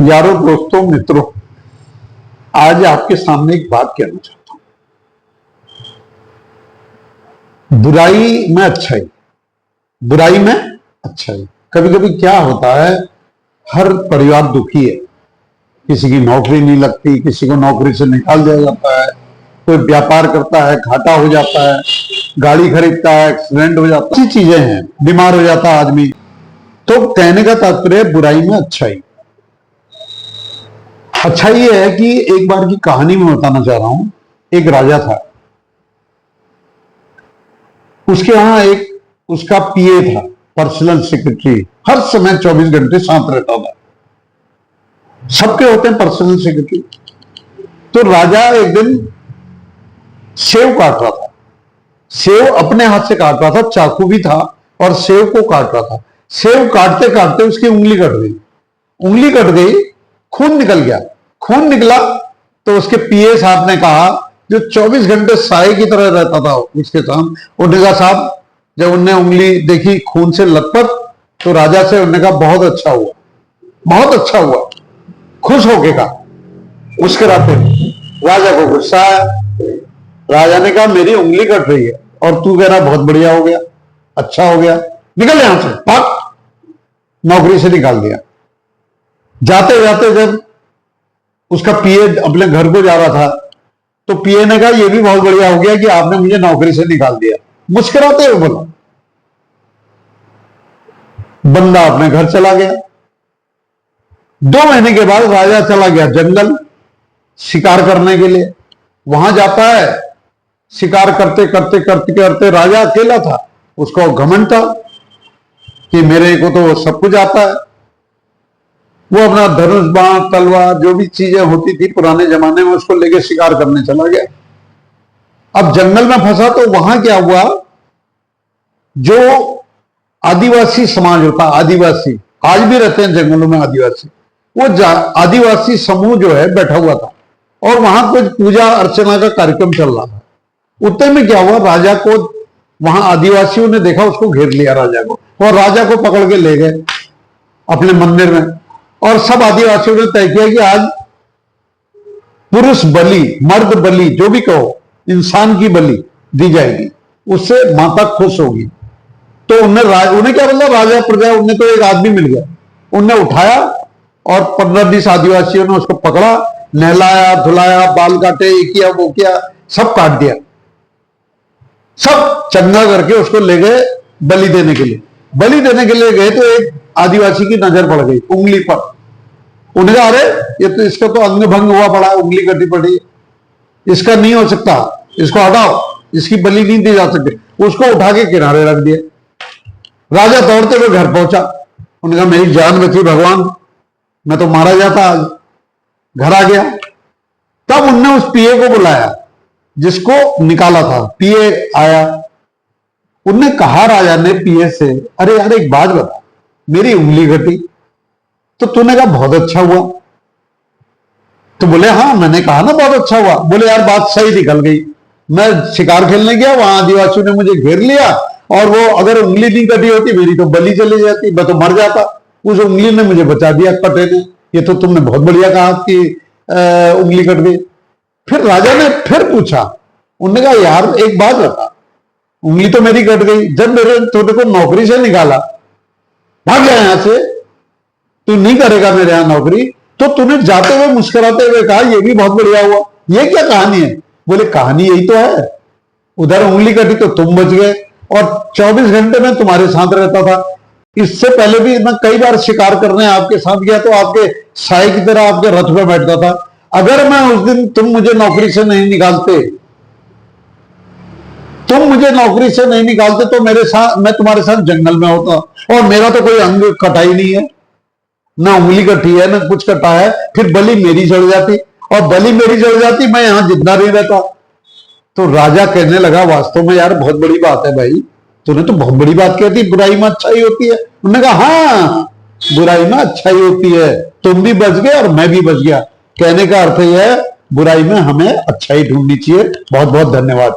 यारों, दोस्तों, मित्रों, आज आपके सामने एक बात कहना चाहता हूं। बुराई में अच्छाई, बुराई में अच्छाई। कभी कभी क्या होता है, हर परिवार दुखी है। किसी की नौकरी नहीं लगती, किसी को नौकरी से निकाल दिया जाता है, कोई व्यापार करता है घाटा हो जाता है, गाड़ी खरीदता है एक्सीडेंट हो जाता है, ऐसी चीजें हैं, बीमार हो जाता है आदमी। तो कहने का तात्पर्य बुराई में अच्छाई। अच्छा ये है कि एक बार की कहानी में बताना चाह रहा हूं। एक राजा था, उसके यहां एक उसका पीए था, पर्सनल सेक्रेटरी। हर समय 24 घंटे साथ रहता था। सबके होते हैं पर्सनल सेक्रेटरी। तो राजा एक दिन सेव काट रहा था। सेव अपने हाथ से काट रहा था, चाकू भी था और सेव को काट रहा था। सेव काटते काटते उसकी उंगली कट गई। उंगली कट गई, खून निकल गया। खून निकला तो उसके पीए साहब ने कहा, जो 24 घंटे साए की तरह रहता था उसके साथ, उन्होंने कहा, साहब, जब उनने उंगली देखी खून से लथपथ, तो राजा से उन्होंने कहा, बहुत अच्छा हुआ, बहुत अच्छा हुआ। खुश होके कहा, मुस्कुराते। राजा को गुस्सा आया। राजा ने कहा, मेरी उंगली कट रही है और तू कह रहा बहुत बढ़िया हो गया, अच्छा हो गया, निकल यहां से, भाग। नौकरी से निकाल दिया। जाते जाते जब उसका पीए अपने घर को जा रहा था, तो पीए ने कहा, यह भी बहुत बढ़िया हो गया कि आपने मुझे नौकरी से निकाल दिया। मुस्कुराते हुए बोला। बंदा अपने घर चला गया। 2 महीने के बाद राजा चला गया जंगल शिकार करने के लिए। वहां जाता है, शिकार करते करते करते करते राजा अकेला था। उसको घमंड था कि मेरे को तो सब कुछ आता है। वो अपना धनुष, बाण, तलवार, जो भी चीजें होती थी पुराने जमाने में, उसको लेके शिकार करने चला गया। अब जंगल में फंसा तो वहां क्या हुआ, जो आदिवासी समाज होता, आदिवासी आज भी रहते हैं जंगलों में आदिवासी, वो आदिवासी समूह जो है बैठा हुआ था और वहां कुछ पूजा अर्चना का कार्यक्रम चल रहा था। उतने में क्या हुआ, राजा को वहां आदिवासियों ने देखा, उसको घेर लिया राजा को, और राजा को पकड़ के ले गए अपने मंदिर में। और सब आदिवासियों ने तय किया कि आज पुरुष बलि, मर्द बलि, जो भी कहो, इंसान की बलि दी जाएगी, उससे माता खुश होगी। तो उन्हें क्या बोला, राजा प्रजा, उन्हें तो एक आदमी मिल गया। उन्हें उठाया और 15-20 आदिवासियों ने उसको पकड़ा, नहलाया, धुलाया, बाल काटे, ये किया, वो किया, सब काट दिया। सब चंगा करके उसको ले गए बलि देने के लिए। बलि देने के लिए गए तो एक आदिवासी की नजर पड़ गई उंगली पर। उन्हें कहा, अरे ये तो, इसका तो अंग भंग हुआ पड़ा है, उंगली कटी पड़ी, इसका नहीं हो सकता, इसको हटाओ, इसकी बलि नहीं दी जा सकती। उसको उठा के किनारे रख दिया। राजा दौड़ते हुए घर पहुंचा। उन्होंने कहा, मेरी जान बची भगवान, मैं तो मारा जाता आज। घर आ गया। तब उनने उस पीए को बुलाया जिसको निकाला था। पीए आया। उनने कहा राजा ने पीए से, अरे यार एक बात बता, मेरी उंगली घटी तो तूने कहा बहुत अच्छा हुआ। तो बोले, हाँ मैंने कहा ना बहुत अच्छा हुआ। बोले, यार बात सही निकल गई। मैं शिकार खेलने गया, वहां आदिवासियों ने मुझे घेर लिया, और वो अगर उंगली नहीं कटी होती मेरी तो बलि चली जाती, मैं तो मर जाता। उस उंगली ने मुझे बचा दिया कटे ने। ये तो तुमने बहुत बढ़िया कहा कि उंगली कट गई। फिर राजा ने फिर पूछा। उन्होंने कहा, यार एक बात बता, उंगली तो मेरी कट गई, जब मेरे तूने को नौकरी से निकाला, भाग गया यहां से, तू नहीं करेगा मेरे यहां नौकरी, तो तूने जाते हुए मुस्कुराते हुए कहा, ये भी बहुत बढ़िया हुआ। ये क्या कहानी है? बोले, कहानी यही तो है, उधर उंगली कटी तो तुम बच गए और 24 घंटे में तुम्हारे साथ रहता था। इससे पहले भी मैं कई बार शिकार करने आपके साथ गया तो आपके साए की तरह आपके रथ में बैठता था। अगर मैं उस दिन तुम मुझे नौकरी से नहीं निकालते, तो मेरे साथ, मैं तुम्हारे साथ जंगल में होता, और मेरा तो कोई अंग कटा ही नहीं है, ना उंगली कटी है, ना कुछ कटा है। फिर बलि मेरी जड़ जाती, और बलि मेरी जड़ जाती, मैं यहां जिंदा नहीं रहता। तो राजा कहने लगा, वास्तव में यार बहुत बड़ी बात है भाई, तूने तो बहुत बड़ी बात कही थी, बुराई में अच्छाई होती है। उन्होंने कहा, हाँ बुराई में अच्छाई होती है, तुम भी बच गए और मैं भी बच गया। कहने का अर्थ यह है, बुराई में हमें अच्छाई ढूंढनी चाहिए। बहुत बहुत धन्यवाद।